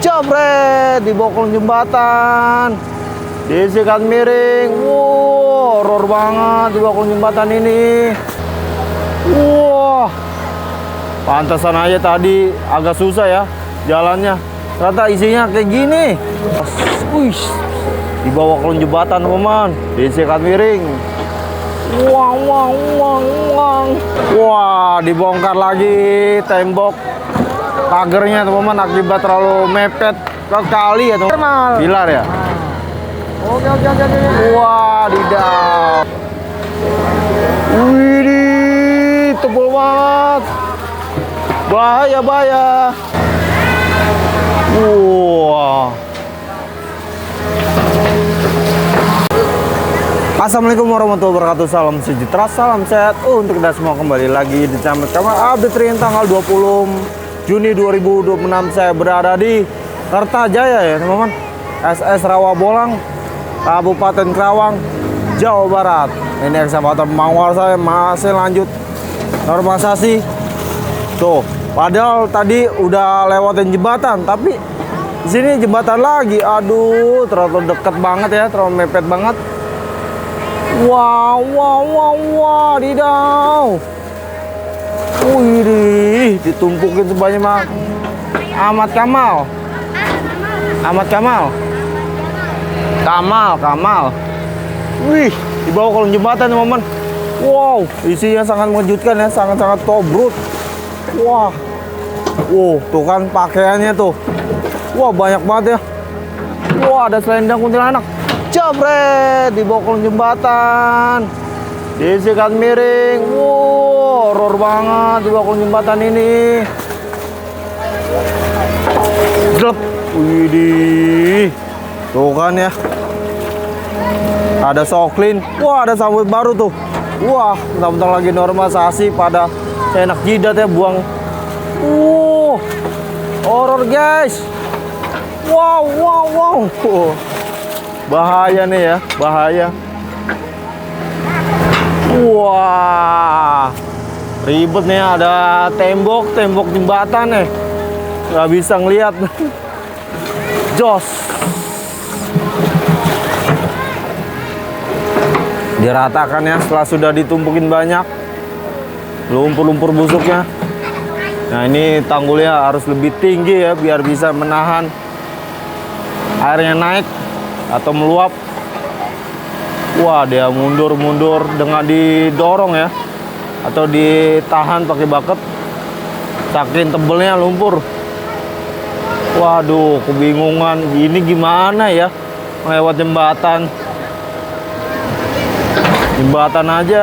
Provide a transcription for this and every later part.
Jabret di bawah jembatan, disikat miring. Wow, horor banget di bawah jembatan ini. Wah, pantesan aja tadi agak susah ya jalannya. Ternyata isinya kayak gini. Wih, di bawah kolong jembatan teman-teman, disikat miring. Wah, dibongkar lagi tembok pagernya teman-teman akibat terlalu mepet ke kali ya teman-teman. Pilar ya. Oke. Wah, didap. Wih, tebal banget. Bahaya. Wah. Assalamualaikum warahmatullahi wabarakatuh. Salam sejahtera, salam sehat untuk kita semua. Kembali lagi di channel update terbaru tanggal 20 Juni 2026. Saya berada di Kertajaya ya teman-teman, SS Rawabolang, Kabupaten Karawang, Jawa Barat. Ini ekskavator mangwar saya masih lanjut normalisasi. Tuh, padahal tadi udah lewatin jembatan, tapi di sini jembatan lagi. Aduh, terlalu deket banget ya, terlalu mepet banget. Wah, didaw. Wih, ditumpukin sebanyak mah. Ahmad Kamal. Wih, di bawah kolong jembatan teman-teman. Wow, isinya sangat mengejutkan ya, sangat-sangat tobrut. Wah, tuh kan pakaiannya tuh. Wah, banyak banget ya. Wah, ada selendang kuntilanak. Jabret di bawah kolong jembatan, disikat miring. Wow, horor banget di bawah kolong jembatan ini. Jelep. Widih, tuh kan ya, ada soklin. Wah, ada sambut baru tuh. Wah, bentar-bentar lagi normalisasi pada enak jidat ya, buang. Horor guys. Wow. Bahaya nih ya, bahaya. Wah, ribet nih, ada tembok jembatan nih, nggak bisa ngeliat. Jos, diratakan ya setelah sudah ditumpukin banyak lumpur-lumpur busuknya. Nah, ini tanggulnya harus lebih tinggi ya biar bisa menahan airnya naik atau meluap. Wah, dia mundur dengan didorong ya, atau ditahan pakai bucket, saking tebelnya lumpur. Waduh, kebingungan ini gimana ya melewat jembatan aja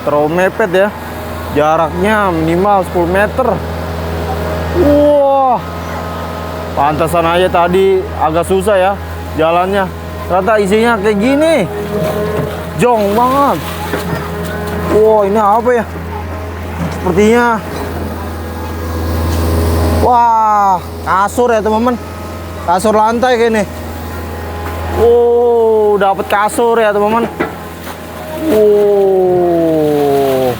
terlalu mepet ya, jaraknya minimal 10 meter. Wah, pantesan aja tadi agak susah ya jalannya. Ternyata isinya kayak gini, jong banget. Wow, ini apa ya? Sepertinya, wah, kasur ya teman-teman, kasur lantai kayak ini. Wow, dapat kasur ya teman-teman. Wow,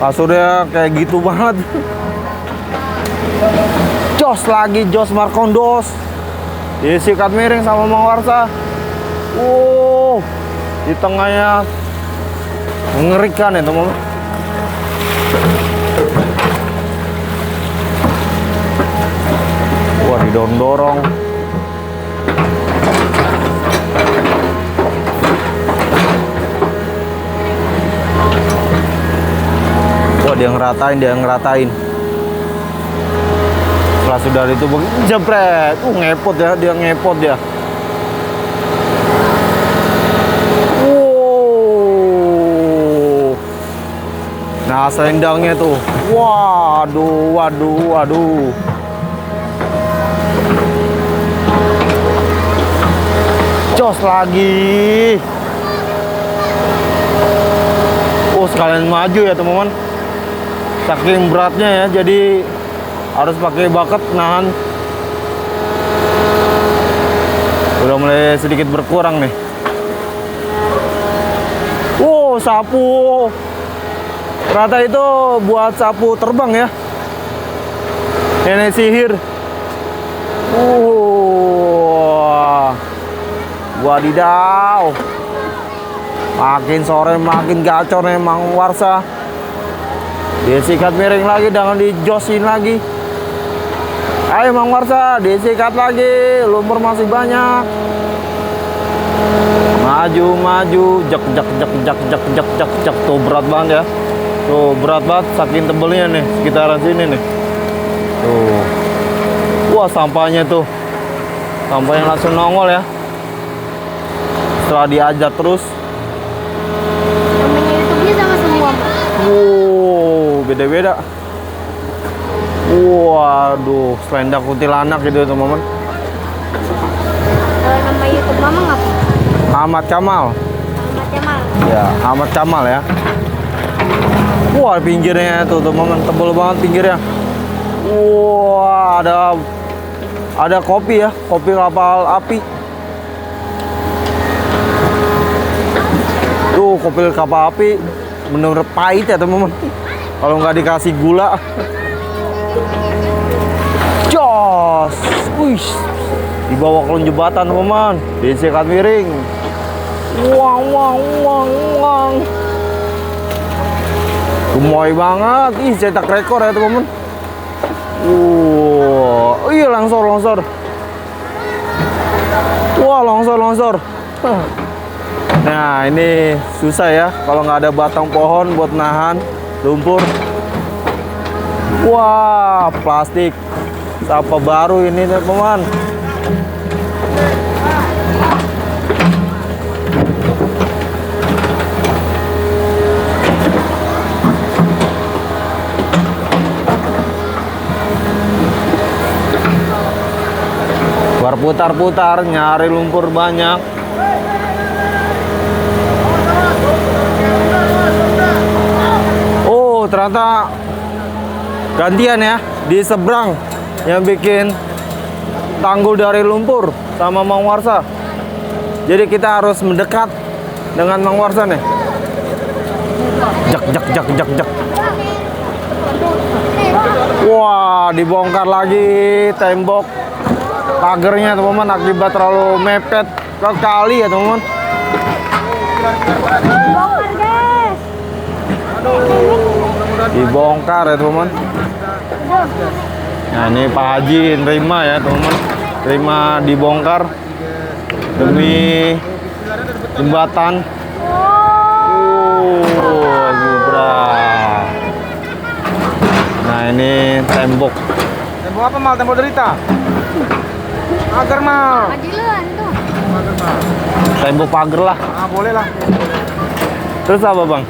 kasurnya kayak gitu banget. Jos Markondos, disikat miring sama Mang Warsa. Di tengahnya mengerikan ya teman-teman. Wah, didorong. Wah, dia ngeratain. Setelah sudah ditumpuk, jebret. Ngepot ya, dia ngepot ya. Nah, selendangnya tuh. Waduh. Jos lagi. Sekalian maju ya teman-teman. Saking beratnya ya, jadi harus pakai bucket nahan. Udah mulai sedikit berkurang nih. Sapu. Ternyata itu buat sapu terbang ya. Nenek sihir. Wadidaw. Makin sore makin gacor nih Mang Warsa. Disikat miring lagi, jangan dijosin lagi. Ayo Mang Warsa, disikat lagi. Lumpur masih banyak. Maju, maju. Jek, jek, jek, jek, jek, jek, jek, jek. Tuh berat banget ya. Tuh berat banget, saking tebelnya nih, sekitaran sini nih. Tuh. Wah, sampahnya tuh. Sampahnya langsung nongol ya. Setelah diajak terus. Namanya YouTube-nya sama semua, Mas. Wow, beda-beda. Waduh, selendang kuntilanak gitu teman-teman. Kalau nama YouTube Mama ngapa? Ahmad Kamal. Ahmad Jamal. Ya, Ahmad Kamal ya. Wah, pinggirnya tuh teman-teman, tebel banget pinggirnya. Wah, ada kopi ya, kopi kapal api. Tuh, kopi kapal api bener-bener pahit ya teman-teman. Kalau nggak dikasih gula. Jos, wih, dibawa ke jembatan teman-teman, disikat miring. Wang, wang, wang, wang. Gemoy banget, ih cetak rekor ya teman-teman. Iya longsor, longsor. Wah, longsor, longsor. Nah ini susah ya kalau nggak ada batang pohon buat nahan lumpur. Wah, plastik. Apa baru ini teman-teman. Berputar-putar nyari lumpur banyak. Oh, ternyata gantian ya di seberang yang bikin tanggul dari lumpur sama Mang Warsa. Jadi kita harus mendekat dengan Mang Warsa nih. Jak, jak, jak, jak, jak. Wah, dibongkar lagi tembok pagernya teman-teman akibat terlalu mepet ke kali ya teman-teman. Bongkar, guys. Dibongkar ya teman-teman. Nah ini Pak Haji nerima ya teman-teman, terima dibongkar demi jembatan. Gubrak. Nah ini tembok. Tembok apa mal? Tembok derita? Pagar mal. Adilan tuh. Pagar mal. Tembok pagar lah. Ah boleh lah. Terus apa bang?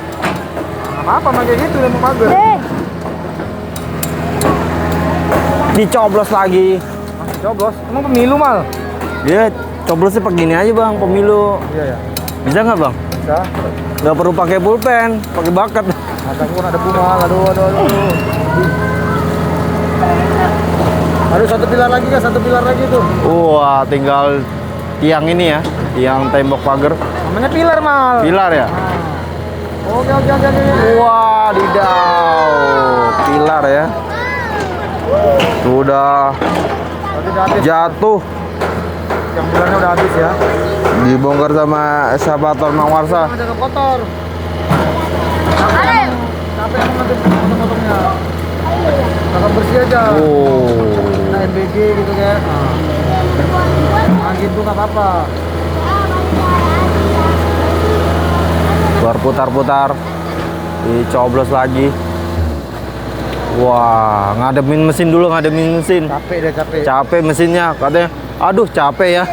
Apa kayak gitu tembok pagar? Dicoblos lagi. Coblos. Emang pemilu mal? Dia coblosnya begini aja bang, pemilu. Iya ya. Bisa nggak bang? Bisa. Nggak perlu pakai pulpen, pakai bakat. Mata gua ada bunga. Aduh, aduh, aduh. Aduh, satu pilar lagi kan? Satu pilar lagi tuh. Wah, tinggal tiang ini ya, tiang tembok pagar. Namanya pilar mal. Pilar ya? Oke, oke, oke, oke. Wah, didaw. Pilar ya. Sudah Berarti udah habis. jatuh. Yang pilarnya udah habis ya. Dibongkar sama eskavator Mang Warsa. Ada ke kotor. Ayo. Capek emang nanti potong-potongnya. Kakak bersih aja. Oh. Nah, MBG gitu kan. Nah, gitu nggak apa-apa. Berputar-putar. Dicoblos lagi. Wah, ngademin mesin dulu, ngademin mesin. Capek deh, capek. Capek mesinnya katanya. Aduh, capek ya.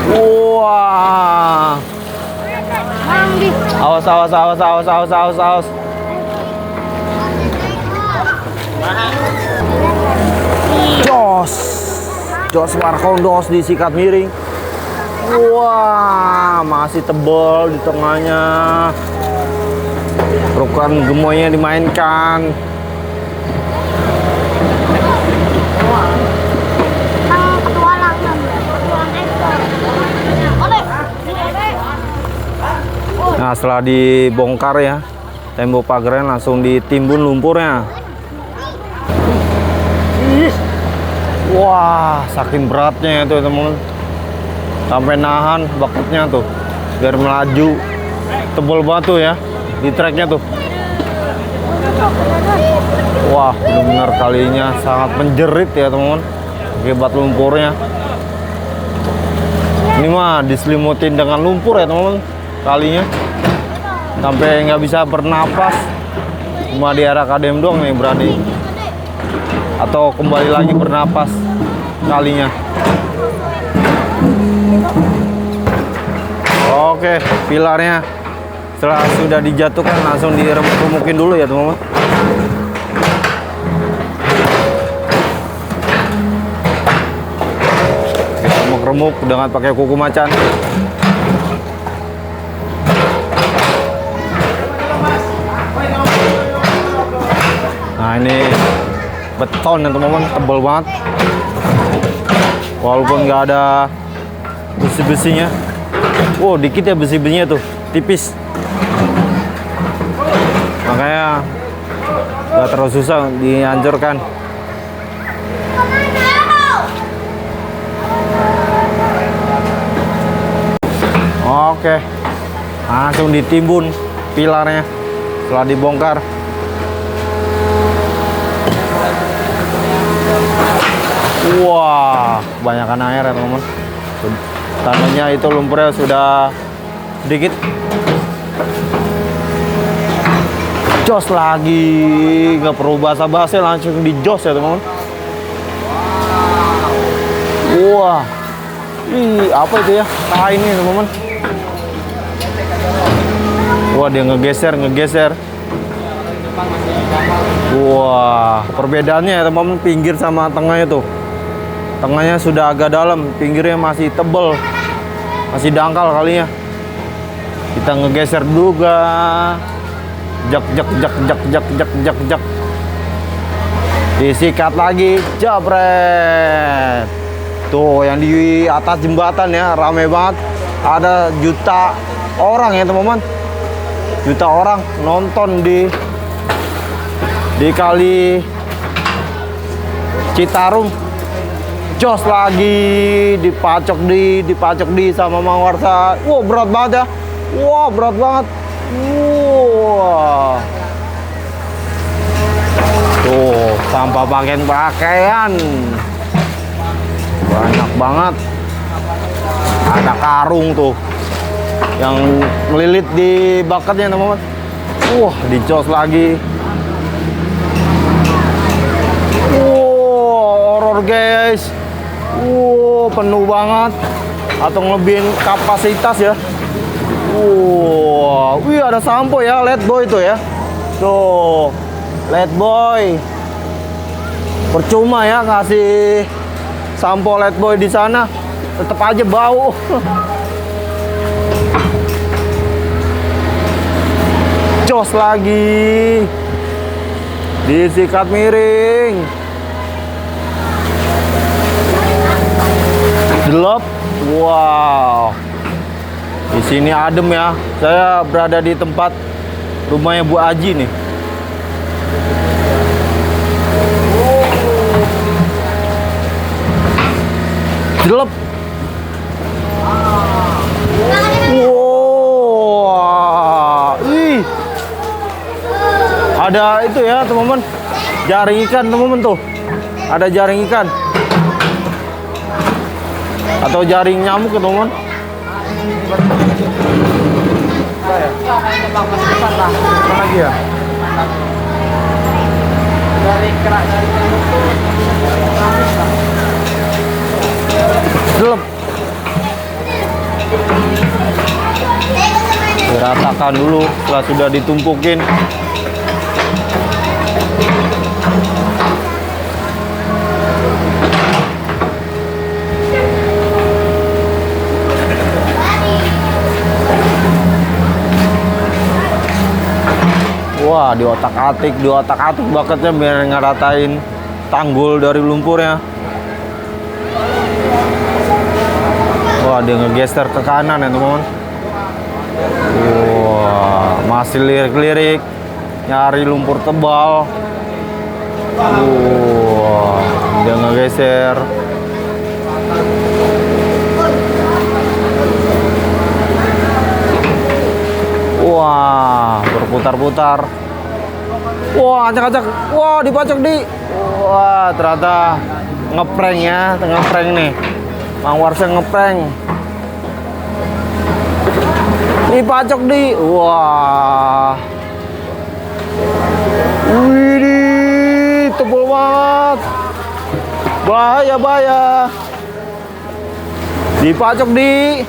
Wah. Manggi. Awas, awas, awas, awas, awas, awas, awas. Jos. Jos Markondos disikat miring. Wah, masih tebal di tengahnya. Rukan gemoynya dimainkan. Tang petualangan. Petualang ekor. Oleh. Nah, setelah dibongkar ya, tembok pagarnya langsung ditimbun lumpurnya. Wah, saking beratnya itu teman-teman. Sampai nahan bucketnya tuh biar melaju. Tebal banget tuh ya di treknya tuh. Wah, benar-benar kalinya sangat menjerit ya teman-teman. Akibat lumpurnya. Ini mah diselimutin dengan lumpur ya teman-teman. Kalinya sampai nggak bisa bernapas. Cuma di area KDM doang nih berani. Atau kembali lagi bernapas kalinya. Oke, pilarnya setelah sudah dijatuhkan langsung diremuk-remukin dulu ya teman-teman. Kita remuk dengan pakai kuku macan. Nah ini beton ya teman-teman, tebal banget. Walaupun nggak ada besi-besinya. Wow, dikit ya besi-besinya tuh, tipis. Makanya nggak terlalu susah dihancurkan. Oke, langsung ditimbun pilarnya setelah dibongkar. Wah, kebanyakan air ya teman-teman. Tandanya itu lumpurnya sudah sedikit. Jos lagi, nggak perlu basa-basi, langsung dijos ya teman-teman. Wah, ih apa itu ya? Kain ini teman-teman. Wah, dia ngegeser. Wah, perbedaannya ya teman-teman, pinggir sama tengahnya tuh. Tengahnya sudah agak dalam, pinggirnya masih tebel, masih dangkal kalinya. Kita ngegeser juga, jak. Disikat lagi, jabret. Tuh yang di atas jembatan ya, rame banget. Ada juta orang ya teman-teman, juta orang nonton di kali Citarum. Jos lagi, dipacok di sama Mang Warsa. Wah, berat banget ya. Wah, berat banget. Wah. Tuh, sampah pakaian. Banyak banget. Ada karung tuh yang melilit di bakatnya teman-teman. Wah, dicos lagi. Wow, horor guys. Wow, penuh banget atau ngelebihin kapasitas ya. Wow, wih ada sampo ya, Let Boy itu ya. Tuh, Let Boy. Percuma ya ngasih sampo Let Boy di sana, tetap aja bau. Jos lagi, disikat miring. Gelap, wow. Di sini adem ya. Saya berada di tempat rumahnya Bu Aji nih. Gelap. Wow. Ih. Ada itu ya teman-teman. Jaring ikan teman-teman tuh. Ada jaring ikan. Atau jaring nyamuk ya teman-teman. Lagi ya? Gelap. Diratakan dulu setelah sudah ditumpukin. Wah, diotak-atik bakatnya biar ngeratain tanggul dari lumpurnya. Wah, dia ngegeser ke kanan ya teman-teman. Wah, masih lirik-lirik nyari lumpur tebal. Wah, dia Dia ngegeser. Wah, berputar-putar. Wah, acak-acak. Wah, dipacok di. Wah, ternyata ngeprank ya, ngeprank nih. Mang Warsa ngeprank. Dipacok di. Wah. Wih, tebel banget. Bahaya, bahaya. Dipacok di.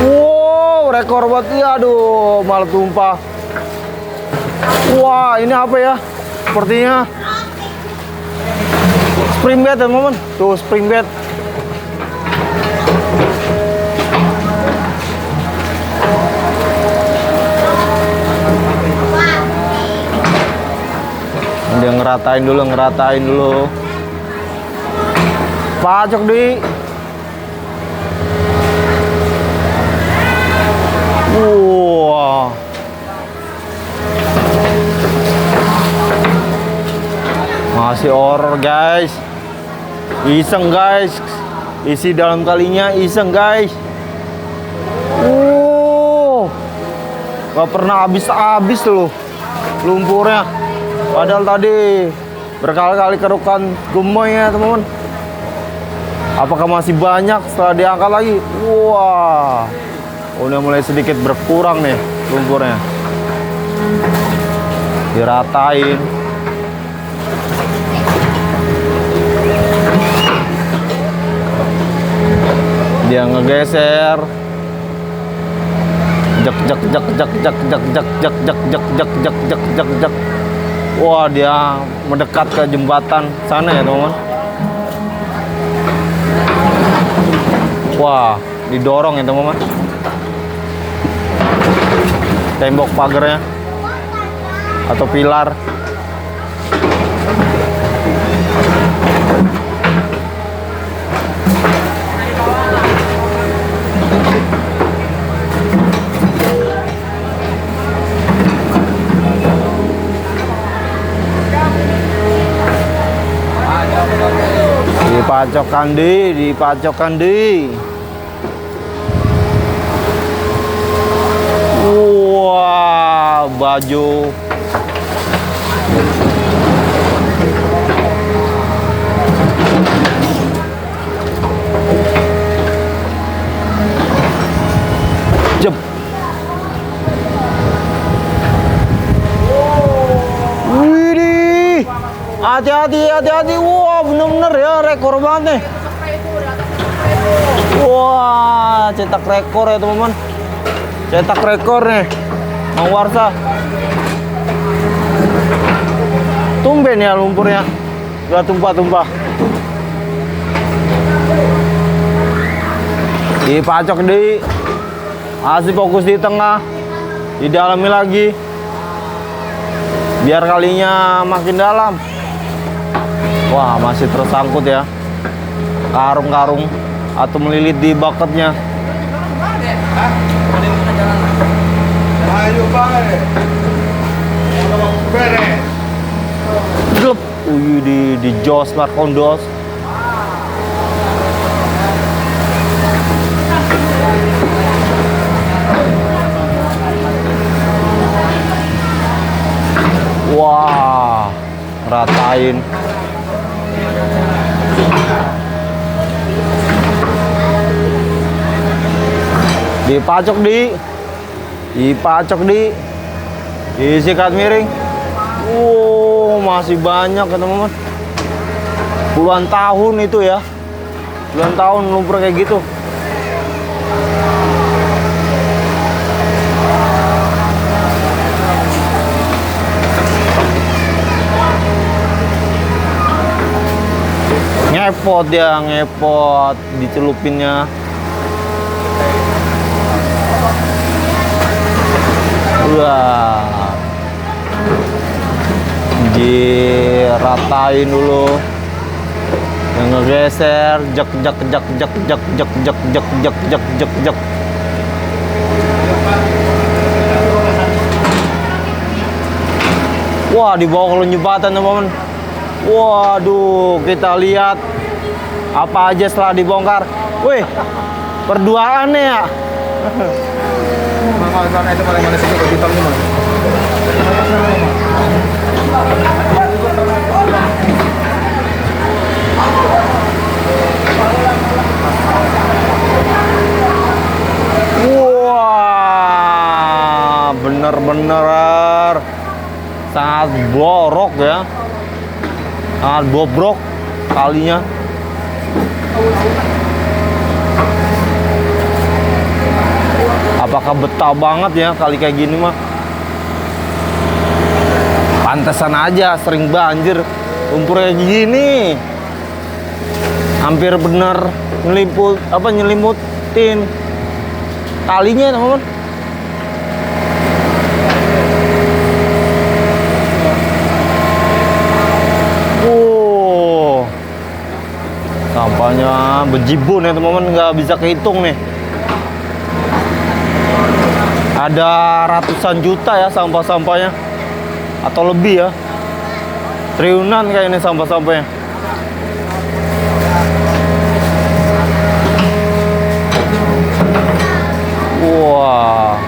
Wow, rekor banget ya. Aduh, malah tumpah. Wah, ini apa ya? Sepertinya spring bed teman-teman. Tuh spring bed. Dia ngeratain dulu. Pacok di. Wah. Masih horor guys. Iseng guys. Isi dalam kalinya iseng guys. Gak pernah habis-habis loh lumpurnya. Padahal tadi berkali-kali kerukan gemoy ya teman-teman. Apakah masih banyak setelah diangkat lagi? Wah, udah mulai sedikit berkurang nih lumpurnya. Diratain. Dia ngegeser. Jak. Wah, dia mendekat ke jembatan sana ya teman-teman. Wah, didorong ya teman-teman. Tembok pagarnya atau pilar. Dipacokkan di. Wah, baju. Jep. Widih. Hati-hati. Wah, bener-bener ya rekor banget nih. Wah, cetak rekor ya teman-teman. Cetak rekor nih Mang Warsa. Tumben ya lumpurnya, gak tumpah-tumpah. Dipacok di. Masih fokus di tengah. Didalami lagi. Biar kalinya makin dalam. Wah, masih tersangkut ya karung-karung atau melilit di bucketnya. Glep. Di jos Markondos. Wah, ratain. Dipacok di. Disikat miring. Masih banyak ya teman-teman. Puluhan tahun itu ya. Puluhan tahun lumpur kayak gitu. Ngepot dicelupinnya. Wah, diratain dulu. Yang ngegeser, jak. Wah, dibawa ke jembatan teman-teman. Waduh, kita lihat apa aja setelah dibongkar. Wih, perduaan nih ya. Mahal sana itu paling mana sih hitam ini mana? Wah, bener-bener sangat borok ya, sangat bobrok kalinya. Apakah betah banget ya kali kayak gini mah? Pantesan aja sering banjir, lumpur kayak gini. Hampir bener nyelimutin kalinya, teman-teman. Sampahnya bejibun ya, teman-teman, nggak bisa kehitung nih. Ada ratusan juta ya sampah-sampahnya, atau lebih ya, triliunan kayaknya sampah-sampahnya. Wah,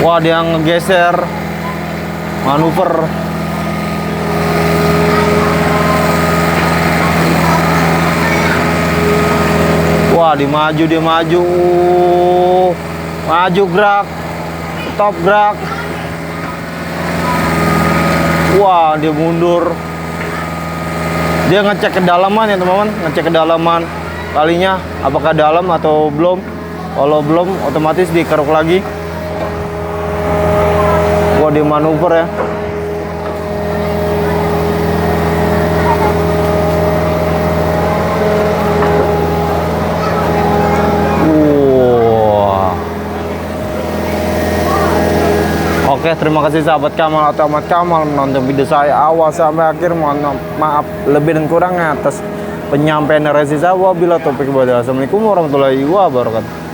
wah, dia ngegeser manuver. Wah, dia maju, maju gerak, stop gerak. Wah, dia mundur. Dia ngecek kedalaman ya, teman-teman, ngecek kedalaman kalinya apakah dalam atau belum. Kalau belum, otomatis dikeruk lagi. Wah, dia manuver ya. Oke, terima kasih sahabat Kamal atau Ahmad Kamal menonton video saya awal sampai akhir. Mohon maaf lebih dan kurangnya atas penyampaian narasi saya. Wabillahi taufiq wal hidayah. Assalamualaikum warahmatullahi wabarakatuh.